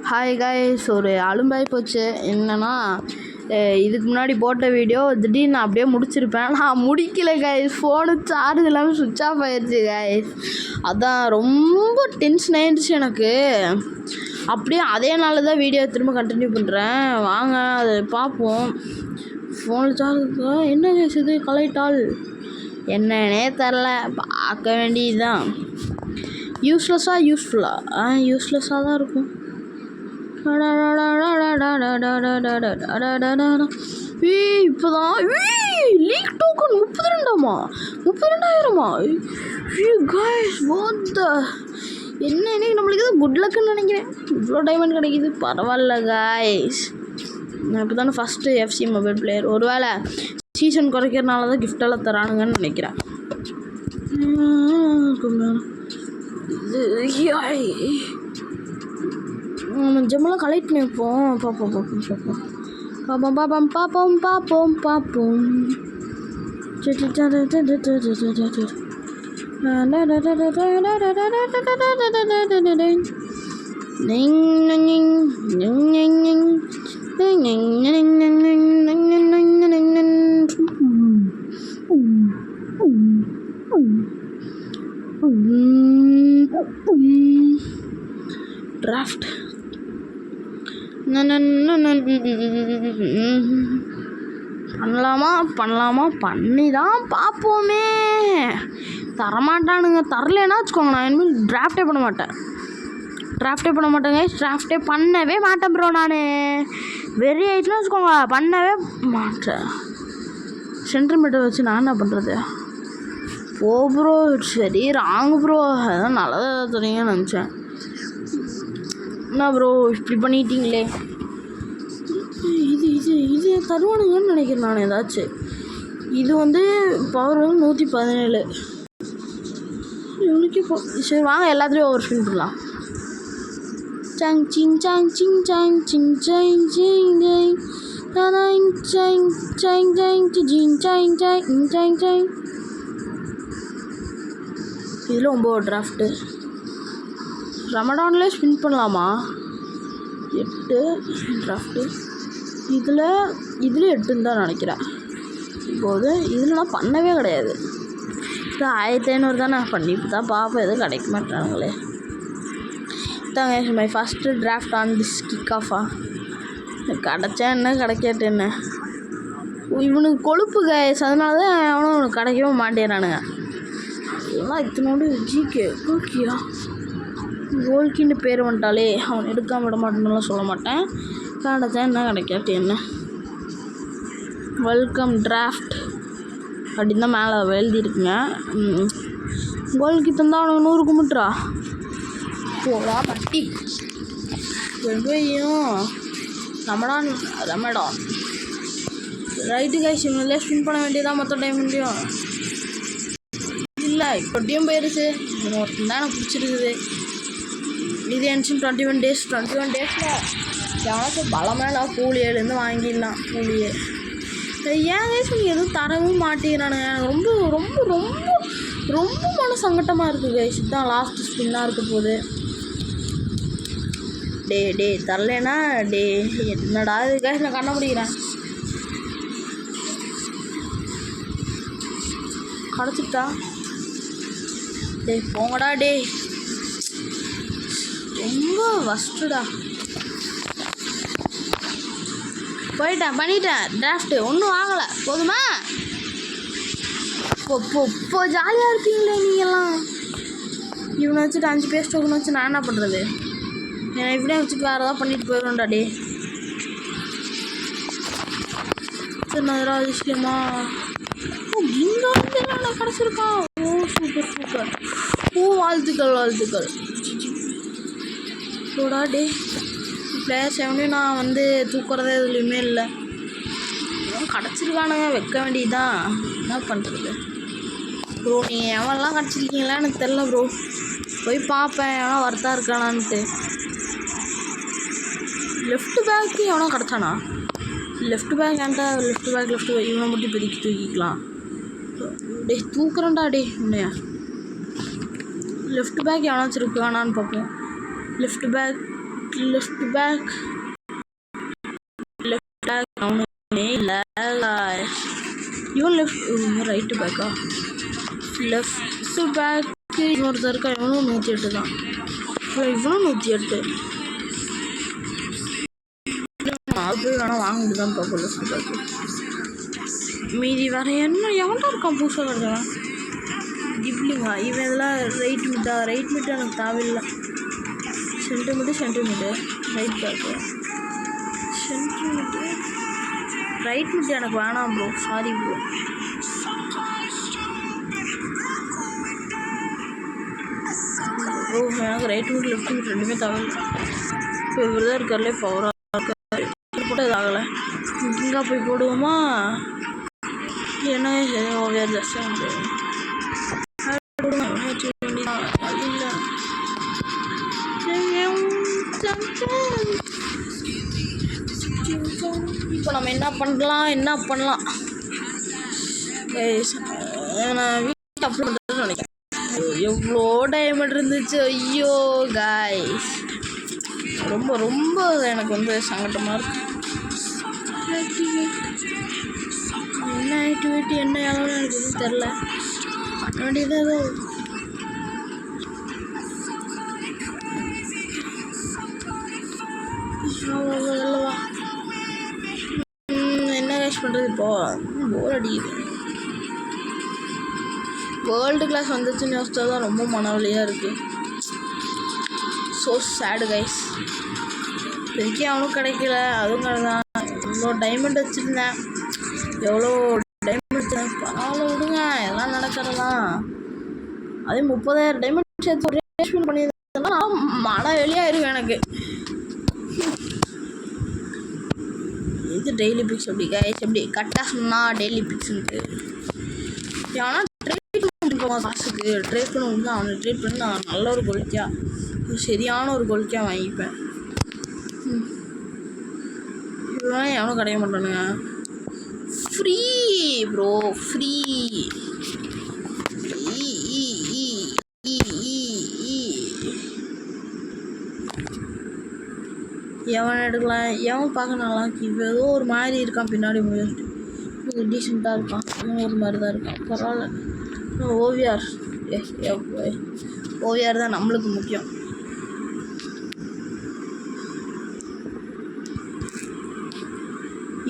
Hi guys, ஒரு அலும்பாய் போச்சு. என்னன்னா இதுக்கு முன்னாடி போட்ட வீடியோ திடீர்னு நான் அப்படியே முடிச்சிருப்பேன். நான் முடிக்கல காய்ஸ். ஃபோனு சார்ஜ் இல்லாமல் சுவிட்ச் ஆஃப் ஆயிடுச்சு காய்ஸ். அதான் ரொம்ப டென்ஷன் ஆயிடுச்சு எனக்கு. அப்படியே அதே நாள் தான் வீடியோ திரும்ப கண்டினியூ பண்ணுறேன். வாங்க அதை பார்ப்போம். ஃபோனில் சார்ஜ் என்ன காய்ஸ் இது கலைட்டால் என்னன்னே தெரில. பார்க்க வேண்டியது தான். யூஸ்லெஸ்ஸாக யூஸ்லெஸ்ஸாக தான் இருக்கும். இப்போதான் லீக் டோக்கன் 32,000 என்ன இன்னைக்கு நம்மளுக்கு இது குட் லக்குன்னு நினைக்கிறேன். இவ்வளோ டைமண்ட் கிடைக்கிது, பரவாயில்ல காய்ஸ். நான் இப்போ தானே ஃபஸ்ட்டு எஃப்சி மொபைல் பிளேயர். ஒரு வேளை சீசன் குறைக்கிறனால தான் கிஃப்டெல்லாம் தரானுங்கன்னு நினைக்கிறேன். ஜம்மெல்லாம் கலெக்ட் பண்ணி வைப்போம். பார்ப்போம். டிராஃப்ட் பண்ணலாமா பண்ணி தான் பார்ப்போமே. தரமாட்டானுங்க. தரலன்னா வச்சுக்கோங்க, நான் இனிமேல் டிராஃப்டே பண்ண மாட்டேன் டிராஃப்டே பண்ணவே மாட்டேன் ப்ரோ. நான் வெறி ஆயிடுச்சுன்னா வச்சுக்கோங்க, பண்ணவே மாட்டேன். சென்டிமீட்டர் வச்சு நான் என்ன பண்ணுறது? ஓ ப்ரோ, சரி ராங் ப்ரோ. அதான் நல்லதாக தெரியுங்கன்னு நினச்சேன். என்ன ப்ரோ இப்படி பண்ணிட்டீங்களே? இது தருவானுங்கன்னு நினைக்கிறேன் நான். ஏதாச்சும் இது பவர் 117 இவனுக்கு. சரி வாங்க எல்லாத்துலேயும் ஓவர் ஸ்பின் பண்ணலாம். Song sing song sing song sing song sing ஜாங் song song song song sing song song song song. இதில் 9 டிராஃப்ட்டு. ரமடான்லேயே ஸ்பின் பண்ணலாமா? 8 டிராஃப்ட்டு. இதில் 8ன்னு தான் நினைக்கிறேன். இப்போது இதில் நான் பண்ணவே கிடையாது. இது 1500 தான் நான் பண்ணி இப்போ தான் பார்ப்பேன். எதுவும் கிடைக்க மாட்டானுங்களே. தாங்க my first draft on this kick ஆஃபா. கிடச்சா என்ன கிடைக்காட்டு என்ன? இவனுக்கு கொழுப்பு கைஸ், அதனால தான் அவனும் கிடைக்கவே மாட்டேறானுங்க. இதெல்லாம் இத்தனோடு ஜிகே ஓகேயா கோல்கின்னு பேர் வந்துட்டாலே அவன் எடுக்காம விட மாட்டேன்னுலாம் சொல்ல மாட்டேன். கிடைச்சா என்ன கிடைக்காட்டு என்ன? வெல்கம் டிராஃப்ட் அப்படின்னு தான் மேலே எழுதியிருக்குங்க. கோல்கி தந்தா அவனுக்கு 100 கும்பிட்றா போடா பட்டி. வெவ்வையும் ரமடான் ரைட்டு கைஸ். இவங்களே ஸ்பின் பண்ண வேண்டியதான் மொத்த டைம் முடியும். இல்லை இப்படியும் போயிடுச்சு. ஒருத்தன் தான் எனக்கு பிடிச்சிருக்குது. இது என்ஷன் 21 டேஸில் எவனாச்சும் பலமேல கூலியிலேருந்து வாங்கிடலாம். கூலியே ஏன் கைஸ் நீ எதுவும் தரவும் மாட்டேங்கிறானுங்க. எனக்கு ரொம்ப ரொம்ப ரொம்ப ரொம்ப மன சங்கட்டமாக இருக்குது கைஸ். இதுதான் லாஸ்ட்டு ஸ்பின்னாக இருக்க போகுது. டே தரலனா என்னடா இது கைஸ்? நான் கண்ண முடிக்கிறேன். கிடச்சிட்டா போங்கடா ரொம்ப வஸ்ட்டுடா. பண்ணிட்டேன் டிராஃப்ட்டு. ஒன்றும் வாங்கலை போதுமா? இப்போ ஜாலியாக இருக்கீங்களே நீங்கள்லாம். இவனை வச்சுட்டு 5 பேஸ் டோக்கன் வச்சு நான் என்ன பண்ணுறது? என்னை இப்படியே வச்சுட்டு வேறு ஏதாவது பண்ணிட்டு போயிடும்டா. சரி நான் ஏதாவது விஷயமா இங்கே என்ன கிடச்சிருக்கான்? ஓ சூப்பர். ஓ வாழ்த்துக்கள். போடா பிளேயர் 7 நான் தூக்குறதே எதுலேயுமே இல்லை. கிடச்சிருக்கானுங்க, வைக்க வேண்டியதுதான். என்ன பண்ணுறது ப்ரோ? நீங்கள் எவன்லாம் கிடச்சிருக்கீங்களா எனக்கு தெரில ப்ரோ. போய் பார்ப்பேன் எவனா ஒர்த்தாக இருக்கானான்ட்டு. லெஃப்ட் பேக்கு எவனா கிடச்சானா? லெஃப்ட் பேக் ஏன்டா? லெஃப்ட் பேக் இவனை மட்டும் இப்போதைக்கு தூக்கிக்கலாம். தூக்குறேன்டா உன்னையா. லெஃப்ட் பேக் எவனாச்சும் இருக்கானான்னு பார்ப்போம். Left back left back left back அவனுமே இல்லை. இவன் ரைட்டு பேக்கா? லெஃப்ட் பேக்கு இன்னொருத்தர் இருக்கா, இவனும் 108 தான். இவனும் 108. அது வேணால் வாங்கிட்டு தான் பார்ப்போம் லெஃப்ட் பேக்கு. மீதி வேறு என்ன எவன்டா இருக்கான் புதுசாக இருக்கிறான்? கிப்லிங்கா? இவன் இதெல்லாம் ரைட் மிட்டா? ரைட் மிட்டு எனக்கு தேவையில்லை. Centimetre right bag centimetre right Mittu எனக்கு வேணாம் ப்ரோ, சாரி ப்ரோ. எனக்கு ரைட் மிட் லெஃப்ட் மிட் ரெண்டுமே தேவையில்லை. இப்போ இவர் தான் இருக்கார்லே பவராக இருக்கார். போட்டால் இது ஆகலை. இங்கே போய் போடுவோமா? என்ன வேறு ஜாஸ்தியாக முடியாது. அது இல்லை. இப்போ நம்ம என்ன பண்ணலாம் நான் வீட்டு அப்லோட் பண்ணுறேன்னு நினைக்கிறேன். எவ்வளோ டைமண்ட் இருந்துச்சு. ஐயோ காய்ஸ், ரொம்ப ரொம்ப எனக்கு வந்து சங்கடமாக இருக்கு. என்ன ஆக்டிவிட்டி என்ன எவ்வளோ எனக்கு எதுவும் தெரில. பண்ண வேண்டியது ஏதோ அல்லவா. என்ன கேஷ் பண்ணுறது இப்போ? போர் அடிக்குது. வேர்ல்டு கிளாஸ் வந்துச்சுன்னு யோசிச்சா தான் ரொம்ப மனவலியாக இருக்குது. ஸோ சேடு கைஸ். இப்போதைக்கு அவனும் கிடைக்கல. அதுவும் கிடையாது. இவ்வளோ டைமண்ட் வச்சுருந்தேன். எவ்வளோ டைமண்ட் வச்சுருந்தேன். பரவாயில்ல விடுங்க, எல்லாம் நடக்கிறதான். அதே 30,000 டைமண்ட் சேர்த்து ஒரு ரேஷ்மெண்ட் பண்ணியிருந்தேன்னா மன வெளியாயிருக்கும் எனக்கு. இது டெய்லி பிக்ஸ் எப்படி கைஸ்? எப்படி கரெக்டாக சொன்னால் டெய்லி பிக்ஸுன்ட்டு ஆனால் ட்ரேட் பண்ணுவான். காசுக்கு ட்ரேட் பண்ண முடிஞ்சு அவனை ட்ரேட் பண்ணி நான் நல்ல ஒரு கொலிக்காக சரியான ஒரு கொலிக்காக வாங்கிப்பேன். இதெல்லாம் எவனும் கிடைக்க மாட்டானுங்க. Free bro, free. எவன் எடுக்கலாம்? எவன் பார்க்க நல்லா இருக்கு? இப்போ ஏதோ ஒரு மாதிரி இருக்கான் பின்னாடி முடிச்சுட்டு. இது டீசெண்டாக இருக்கான். இவன் ஒரு மாதிரி தான் இருக்கான். பரவாயில்ல. ஓவியார் ஓவியார் தான் நம்மளுக்கு முக்கியம்.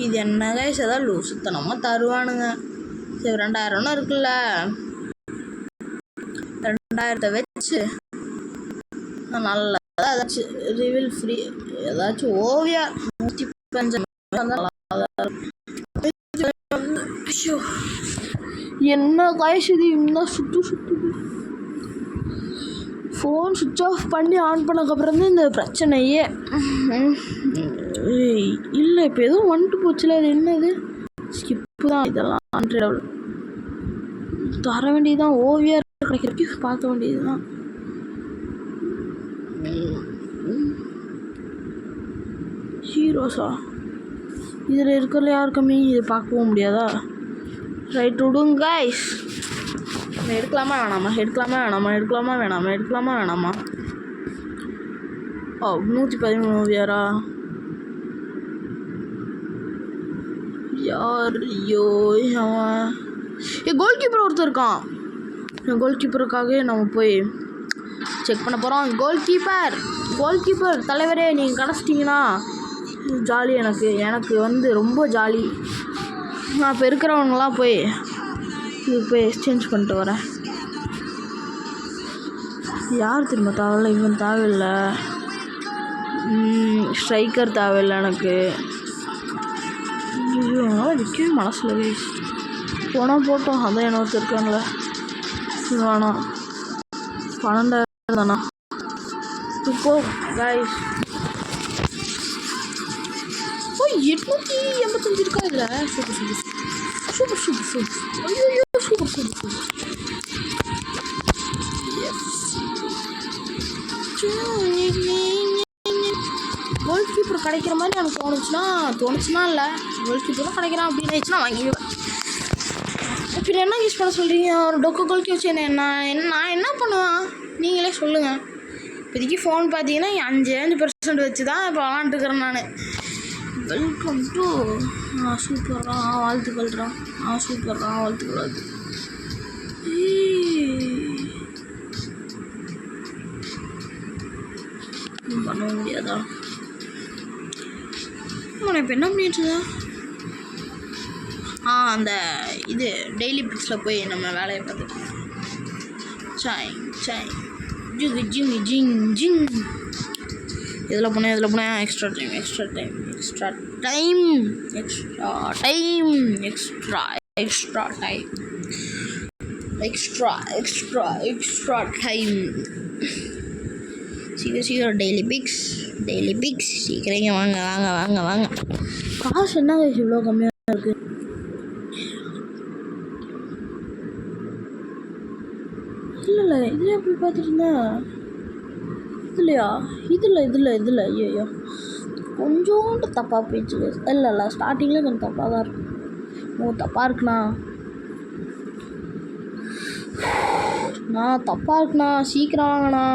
இது என்ன கைஸ்? ஏதாவது லூசுத்தனமாக தருவானுங்க. சரி 2000 இருக்குல்ல, 2000 வச்சு நல்லா ஏதாச்சும் ரிவில் ஃப்ரீ ஏதாச்சும் ஓவியா 115 என்ன காய்ஸ் இது? இன்னும் சுற்றுது. ஃபோன் சுவிட்ச் ஆஃப் பண்ணி ஆன் பண்ணக்கப்புறம் தான் இந்த பிரச்சனையே. இல்லை இப்போ எதுவும் வந்துட்டு போச்சுல. அது என்னது? ஸ்கிப்பு தான் இதெல்லாம். ஆண்ட்ராய்டு தர வேண்டியதுதான். ஓவியர் கிடைக்கிறதுக்கு பார்க்க வேண்டியதுதான். ஹீரோஸா? இதில் இருக்கிற யார் கம்மி? இது பார்க்கவும் முடியாதா? ரைட் விடுங்க கைஸ். எடுக்கலாமா வேணாமா? ஓ 113 ஓவியாரா? யார்? ஐயோ அவன் கோல் கீப்பர் ஒருத்தர் இருக்கான். கோல் கீப்பருக்காக நம்ம போய் செக் பண்ண போகிறோம். கோல் கீப்பர் தலைவரே, நீங்கள் கிடச்சிட்டிங்கன்னா ஜாலி. எனக்கு வந்து ரொம்ப ஜாலி. நான் இப்போ இருக்கிறவங்களாம் போய் எக்ஸ்சேஞ்ச் பண்ணிட்டு வரேன். யார் திரும்ப தேவையில்ல? இவன் தேவையில்லை. ஸ்ட்ரைக்கர் தேவையில்லை எனக்கு. விற்கவே மனசில் வேஸ்ட். போனால் போட்டோம். அதான் என்ன ஒருத்தர் இருக்காங்களே. வேணாம். 12,000 தானா? இப்போ கைஸ் 885 இருக்கா இதில்? சூப்பர். ஐயோ சூப்பர். கோல் கீப்பர் கிடைக்கிற மாதிரி எனக்கு தோணுச்சுன்னா இல்லை, கோல் கீப்பரும் கிடைக்கிறான் அப்படின்னு ஆயிடுச்சுன்னா வாங்கிடுவேன். இப்போ என்ன யூஸ் பண்ண சொல்கிறீங்க? ஒரு டொக்கு கோல் கீப்பர் வச்சு நான் என்ன பண்ணுவேன்? நீங்களே சொல்லுங்கள். இப்போதைக்கு ஃபோன் பார்த்தீங்கன்னா 5% வச்சு தான் இப்போ விளாண்டுக்கிறேன் நான். வெல்கம் டு சூப்பர்ரா வாழ்த்துக்கள்றா. சூப்பர்ரா வாழ்த்துக்கள். பண்ண முடியாதா? இப்போ என்ன பண்ணிட்டுதா? அந்த இது டெய்லி பிக்ஸில் போய் நம்ம வேலையை பார்த்துக்கலாம். சாய் சாய் ஜிங்கு ஜிங்கு ஜிங் ஜிங். இதில் போனேன் எக்ஸ்ட்ரா டைம். சீக்கிரம் டெய்லி பிக்ஸ் சீக்கிரம் வாங்க. காசு என்ன இவ்வளோ கம்மியாக இருக்குது? இல்லை இதில் எப்படி பார்த்துட்டு இருந்தேன்? இல்லையா? இதில் ஐயோ கொஞ்சோண்டு தப்பாக போயிடுச்சு. இல்லை ஸ்டார்டிங்கில் கொஞ்சம் தப்பாக தான் இருக்கும். தப்பாக இருக்குண்ணா சீக்கிரம் வாங்கண்ணா.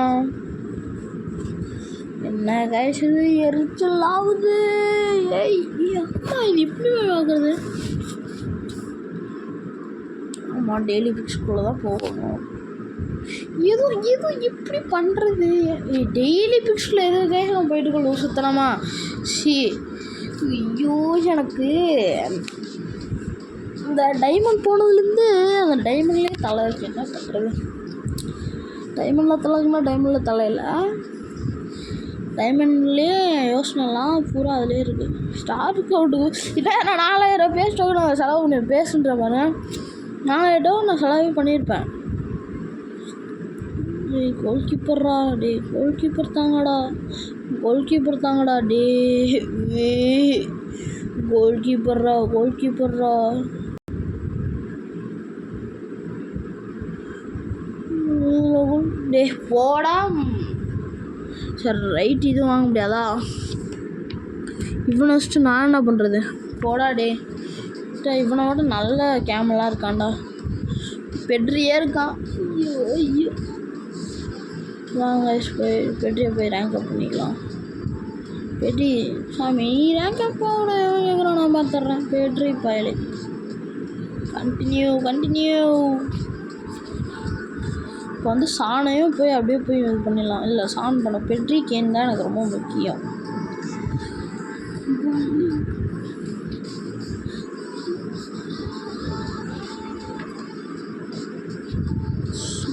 என்ன கைஸ் இது எரிச்சல் ஆகுது. அம்மா இது எப்படி ஆகுறது? ஆமாம் டெய்லி பிக்ஸ்குள்ளே தான் போகணும். எதுவும் எப்படி பண்ணுறது? டெய்லி பிக்ஸில் எது கைஸ் நான் போயிட்டு கொள்ள சுத்தலாமா? ஐயோ எனக்கு இந்த டைமண்ட் போனதுலேருந்து அந்த டைமண்ட்லேயே தலை இருக்குது. என்ன பண்ணுறது? டைமண்டில் தலை இல்லை. டைமண்ட்லேயே யோசனைலாம் பூரா அதிலே இருக்குது. ஸ்டார் அவுட்டுக்கு இல்லை நான் 4000 பேசிட்டு நான் செலவு பண்ணி பேசுன்ற மாதிரி 4000 நான் செலவே பண்ணியிருப்பேன். கோல் கீப்பர் தாங்கடா கோல் கீப்பர்ரா. போடா. சரி ரைட் இது வாங்க முடியாதா? இவனை வச்சுட்டு நான் என்ன பண்ணுறது? போடா இவனை விட நல்ல கேமெல்லாம் இருக்கான்டா. பெட்ரியே இருக்கான். ஐயோ வாங்க பெட்ரியை போய் ரேங்க் அப் பண்ணிக்கலாம். பெட்ரி சாமி ரேங்க் அப் கேட்குறான். நான் பார்த்துட்றேன். பெட்ரி பயலே கண்டினியூ. இப்போ சாணையும் போய் அப்படியே போய் இது பண்ணிடலாம். இல்லை சான் பண்ண பெட்ரி கேன் தான் எனக்கு ரொம்ப முக்கியம்.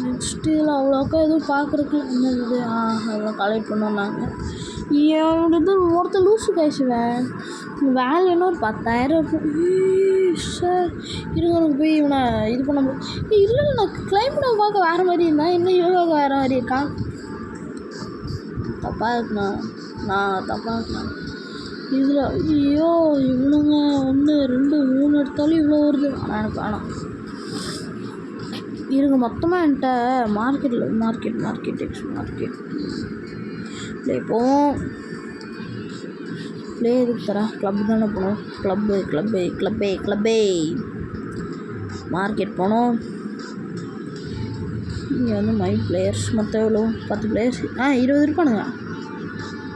நெக்ஸ்ட்டு இதில் அவ்வளோக்கா எதுவும் பார்க்குறதுக்கு என்னது? அதெல்லாம் கலெக்ட் பண்ணோன்னாங்க. எவ்வளோ ஒருத்தர் லூஸு பேசுவேன். வேலை என்ன ஒரு 10,000 இருக்கும். சார் இருங்க போய் இவனை இது பண்ண முடியும். இல்லை நான் கிளைம் பண்ண பார்க்க வேறு மாதிரி இருந்தான். என்ன யோகாவுக்கு வேறு மாதிரி இருக்கான். தப்பாக இருக்குண்ணா. இதில் ஐயோ இவனுங்க 1 2 3 எடுத்தாலும் இவ்வளோ வருது. ஆனால் எனக்கு வேணாம். இருங்க மொத்தமாக என்கிட்ட மார்க்கெட் போவோம். ப்ளே எதுக்கு தரேன்? கிளப்பு தானே போகணும். கிளப்பே மார்க்கெட் போனோம். இங்கே வந்து மை பிளேயர்ஸ் மொத்தம் எவ்வளோ? 10 பிளேயர்ஸ் 20 இருப்பானுங்க.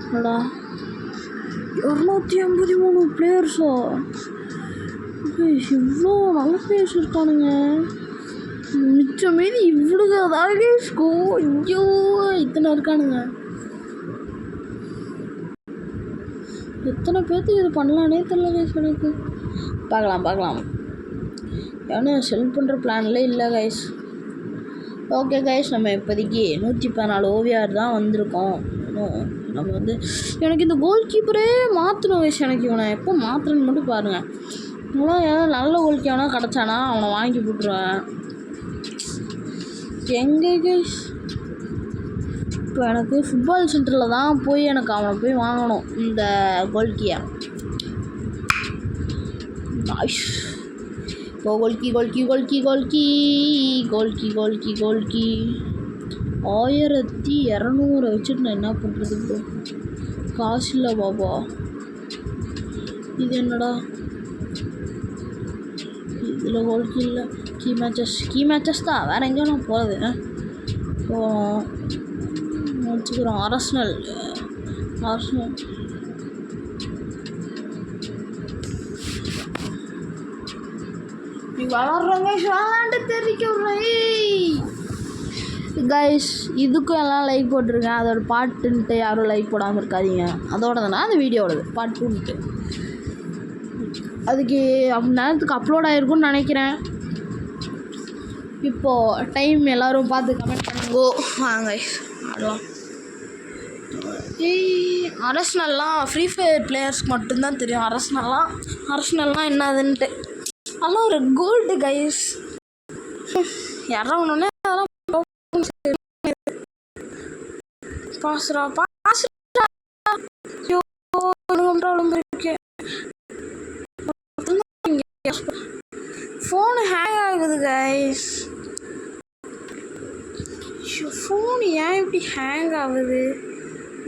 என்னடா 283 பிளேயர்ஸோ? இவ்வளோ நல்ல பிளேயர்ஸ் இருக்கானுங்க. மிச்சம் மீதி இவ்வளோ அதாவது ஐயோ இத்தனை இருக்கானுங்க. எத்தனை பேர்த்துக்கு இது பண்ணலானே தெரியல கைஸ் எனக்கு. பார்க்கலாம். ஏன்னா செல் பண்ணுற பிளான்ல இல்லை கைஸ். ஓகே கைஸ் நம்ம இப்போதைக்கு 114 ஓவியார் தான் வந்திருக்கோம். நம்ம வந்து எனக்கு இந்த கோல் கீப்பரே மாற்றணும் கைஸ். எனக்கு இவனை எப்போ மாற்றுறேன்னு மட்டும் பாருங்கள். இவனும் ஏதாவது நல்ல கோல் கீப்பராக கிடச்சானா அவனை வாங்கி போட்டுருவேன். எங்கே கைஸ் இப்போ எனக்கு ஃபுட்பால் சென்டரில் தான் போய் எனக்கு அவனை போய் வாங்கணும் இந்த கோல்கியை. இப்போ கோல்கி 1200 வச்சுட்டு நான் என்ன பண்ணுறது? இப்போ காசு இல்லை பாபா. இது என்னடா இதில் கோல்கி இல்லை. கீ மேட்சஸ் தான். வேறு எங்கேயும் நான் போகிறது. இப்போ அடிச்சுக்கிறோம். அரசனல் நீ வளர்றவங்க விளாண்டு தெரிவிக்க கைஸ். இதுக்கும் எல்லாம் லைக் போட்டிருக்கேன். அதோட பாட்டுன்ட்டு யாரும் லைக் போடாமல் இருக்காதீங்க. அதோட தானே அந்த வீடியோவோடது பாட்டுன்ட்டு. அதுக்கு நேரத்துக்கு அப்லோட் ஆகிருக்குன்னு நினைக்கிறேன். இப்போது டைம் எல்லோரும் பார்த்து கமெண்ட் பண்ணுங்கோ. வாங்க ஆடலாம். அரசனல்லாம் ஃப்ரீ ஃபயர் பிளேயர்ஸ்க்கு மட்டும்தான் தெரியும். அரசனல்லாம் என்னதுன்ட்டு. அதெல்லாம் ஒரு கோல்டு கைஸ். இறங்கணுன்னே அதெல்லாம் பாசுரா ஃபோனு ஹேங் ஆகுது கைஸ். ஃபோன் ஏன் இப்படி ஹேங் ஆகுது?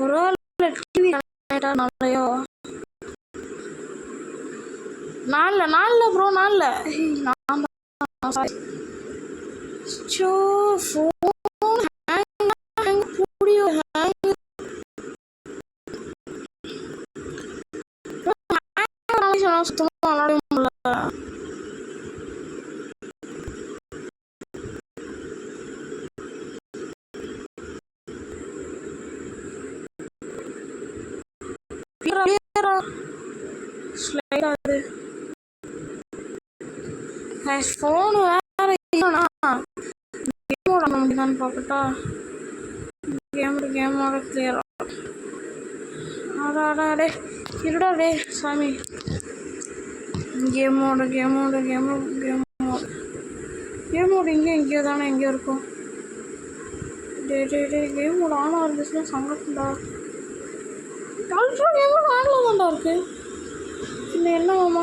ஒரு டிவி நாளையோ நாளில் ப்ரோ நாளில் ஃபோன் ஹேங் புடியோ ஹேங் சுத்தமாக விளாட முடியல. ஃபோனு வேற இல்லைண்ணா. கேமோட முடியுதான்னு பார்க்கட்டா. கேமோட கிளியர் அடாடே இருடா டே சாமி. கேமோட இங்கே எங்கேயோ தானே எங்கேயோ இருக்கும். கேமோட ஆனாக இருந்துச்சுன்னா சங்கட்டா. கேமோட ஆனில் தான்டா இருக்கு. இன்னும் என்னவாமா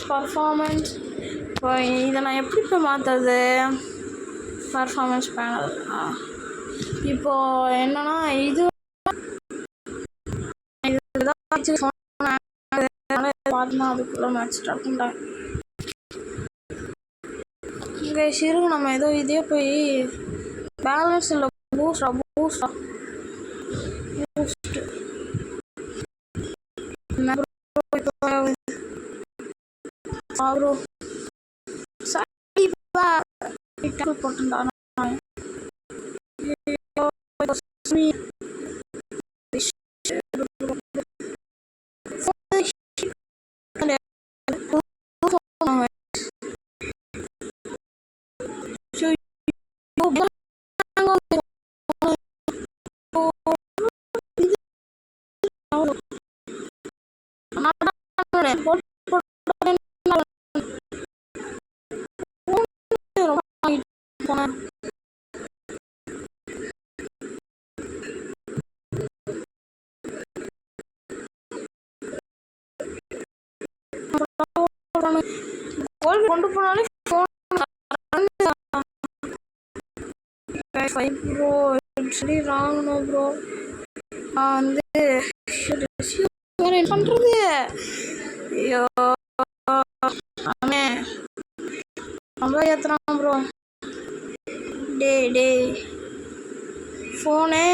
பர்ஃபார்மன்ஸ். இப்போ இதை நான் எப்படி இப்போ மாற்றுறது? Performance panel. இப்போது என்னன்னா இது பார்த்துனா அதுக்குள்ளே மேட்ச் ஸ்டார்ட்ண்டா. இங்கே சிறுங்க நம்ம ஏதோ இதே போய் பேலன்ஸ் இல்லை பூஸ்டா ப்ரோ போட்டுண்டா. கொண்டு போனாலே ப்ரோ சரி ராங்கனோ ப்ரோ. நான் வந்து என்ன பண்ணுறது? ஐயோ ரொம்ப ஏற்றுறான் ப்ரோ. டே ஃபோனே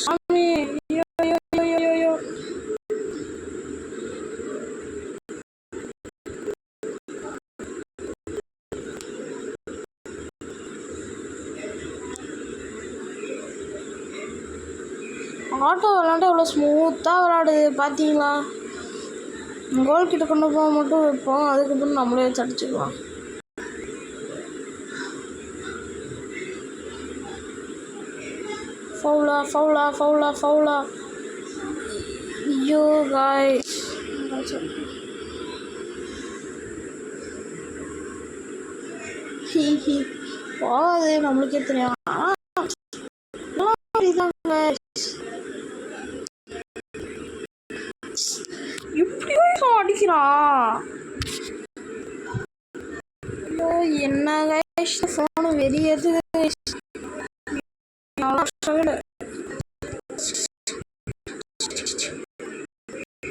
சாமி. ஆட்டோ விளாண்டா எவ்வளோ ஸ்மூத்தாக விளாடுது பார்த்தீங்களா? கோல் கிட்ட கொண்டு போக மட்டும் வைப்போம். அதுக்கப்புறம் நம்மளே வச்சு அடிச்சுக்கலாம். ஃபவுலா. ஐயோ காய்ஸ் போகாது நம்மளுக்கே தெரியும். இப்படியும் அடிக்கிறான். ஐயோ என்ன கைஸ் ஃபோனு வெறியது. செகண்ட்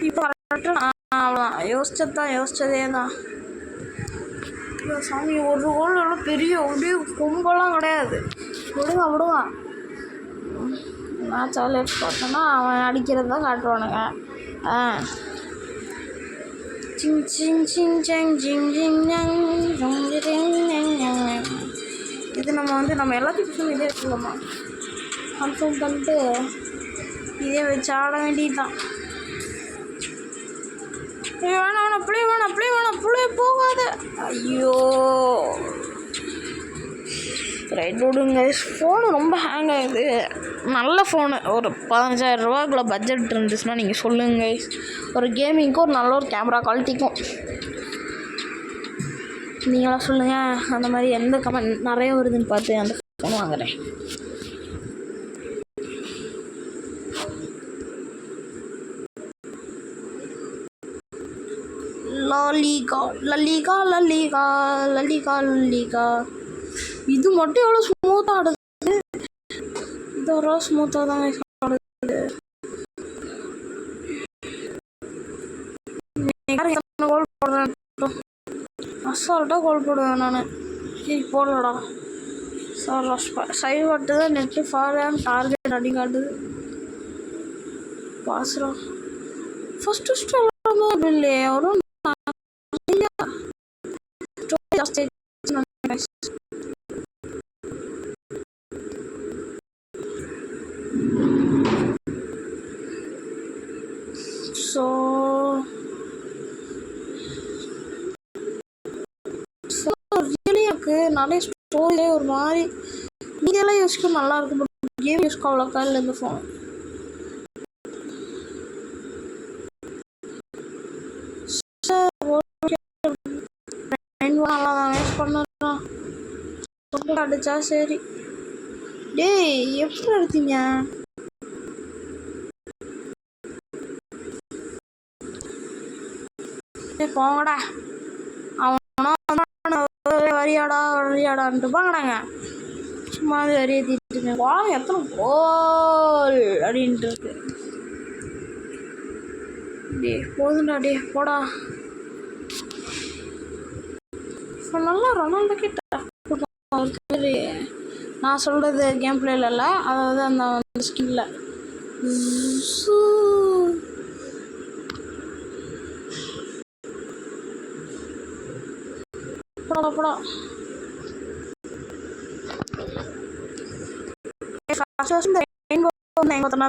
இப்போ அவ்வளோதான். யோசிச்சதே தான். சாமி ஒரு கோல் எவ்வளோ பெரிய அப்படியே கும்பலாம் கிடையாது. விடுவான் மேட்ச் அவ்வளோ பார்த்தோன்னா அவன் அடிக்கிறது தான் காட்டுவானுங்க. சிங் சிங் சிங் ஜங் ஜிங் ஜிங் இது நம்ம எல்லாத்தையும் இதே வச்சுக்கலாமா கன்ஃபார்ம் பண்ணிட்டு இதே வச்சு ஆட வேண்டியது தான். வேணாம் பிள்ளை போகாது. ஐயோ ரைட் விடுங்க. ஃபோனு ரொம்ப ஹேங் ஆகுது. நல்ல ஃபோனு ஒரு 15,000 ரூபாக்குள்ள பட்ஜெட் இருந்துச்சுன்னா நீங்கள் சொல்லுங்கள். ஒரு கேமிங்க்கும் ஒரு நல்ல ஒரு கேமரா குவாலிட்டிக்கும் நீங்களாம் சொல்லுங்கள். அந்த மாதிரி எந்த கமெண்ட் நிறைய வருதுன்னு பார்த்து அந்த ஃபோன் வாங்குகிறேன். லலிகா இது மட்டும் எவ்வளோ ஸ்மூத்தாக ஆடுது. இது ஒரு ஸ்மூத்தாக தான் ஆடுது. கோல் போடுறேன், அசால்ட்டாக கோல் போடுவேன் நான். போடலடா சார். சைவ் காட்டுது நெட்டு ஃபார் டார்கெட் அடி காட்டுது. பாசுரா ஃபஸ்ட்டு ஸ்டார்ட் இல்லையே ஒரு ஸோ ரியலி எனக்கு நிறைய ஸ்டோரியே ஒரு மாதிரி இதெல்லாம் யூஸ்க்கு நல்லா இருக்கும். கேம் யூஸ்க்கு அவ்வளோக்கா இல்லை இந்த ஃபோன். நல்லா தான் வேஸ்ட் பண்ணுறான். அடிச்சா சரி. டேய் எப்படி எடுத்தீங்க? போங்கடா. அவனா வரியாடான்ட்டு பாங்கடாங்க. சும்மா வரிய தீட்டு வா எத்தனை கோல் அப்படின்ட்டு இருக்கு. டே போதுண்டா டே போடா. நல்லா ரொனால்டோ கிட்ட நான் சொல்கிறது கேம் பிளேல இல்லை, அதாவது அந்த ஸ்கில்ல போடா.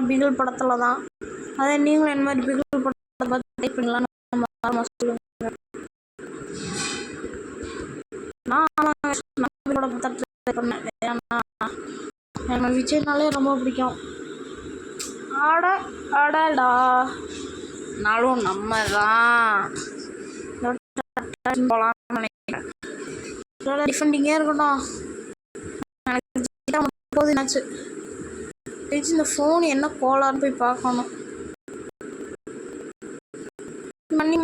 பிகில் படத்தில் தான். அதே நீங்களும் என்ன மாதிரி பிகில் படத்தை பார்த்து டைப் பண்ணலாம். எனக்கு விஜய்னாலே ரொம்ப பிடிக்கும். ஆடா நாளும் நம்ம தான் போகலான்னு நினைக்கிறேன். டிஃபெண்டிங்கே இருக்கட்டும். போதுனாச்சு இந்த ஃபோன் என்ன கோலான்னு போய் பார்க்கணும். மணி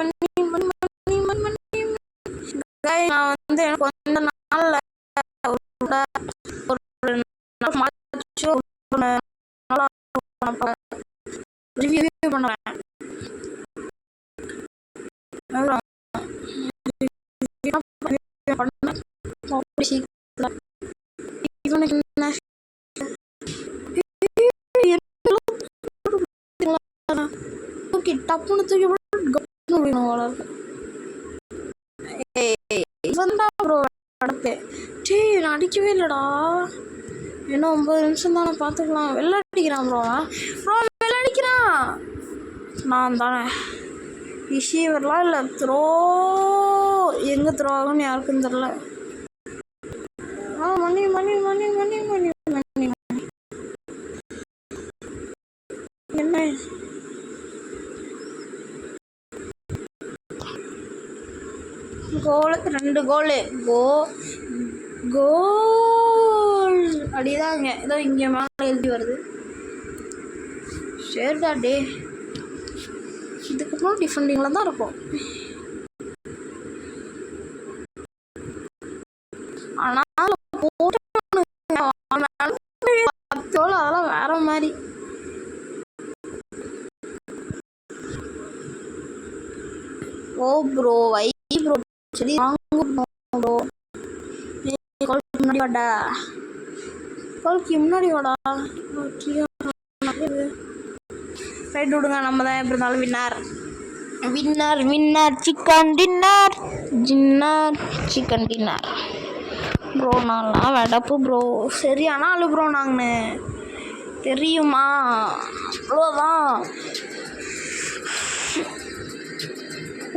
நான் வந்து எனக்கு கொஞ்ச நாள்ல ரிவ்யூ பண்ணுவேன். டப்புன்னு தூக்கி நான் அடிக்கவே இல்லைடா. இன்னும் 9 நிமிஷம் தானே பார்த்துக்கலாம். வெளில அடிக்கிறான் ப்ரோ வெளில அடிக்கிறான். நான் தானே ரிசீவர்லாம் இல்லை. எங்கே த்ரோ ஆகும்னு யாருக்கும் தெரில. மணி என்ன கோல் 2 கோல் கோல் அடிதாங்க. ஏதோ இங்கே மேலே எழுதி வருது. சரிடா டே இதுக்கப்புறம் டிஃபெண்டிங்கில் தான் இருக்கும். ஆனால் அதெல்லாம் ஓ ப்ரோ வை ப்ரோ சரி வாங்க ப்ரோ காலுக்கு முன்னாடி வாடா காலுக்கு முன்னாடி வாடா ரைட் விடுங்க நம்ம தான் எப்படி இருந்தாலும் வின்னர் சிக்கன் டின்னர் ப்ரோ நான்லாம் வெடப்பு ப்ரோ சரியான ஆளு ப்ரோ நாங்கள் தெரியுமா அவ்வளோதான்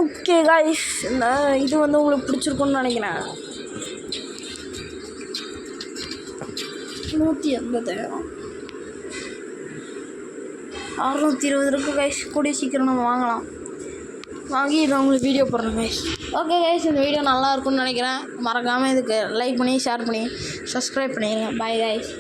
ஓகே காய்ஸ் இந்த இது வந்து உங்களுக்கு பிடிச்சிருக்குன்னு நினைக்கிறேன் 180 620 இருக்குது கைஸ் கூடிய சீக்கிரம் நம்ம வாங்கி இதை உங்களுக்கு வீடியோ போடுறேன் கைஸ் ஓகே கைஸ் இந்த வீடியோ நல்லா இருக்கும்னு நினைக்கிறேன் மறக்காமல் இதுக்கு லைக் பண்ணி ஷேர் பண்ணி சப்ஸ்கிரைப் பண்ணிடுங்க பாய் கைஸ்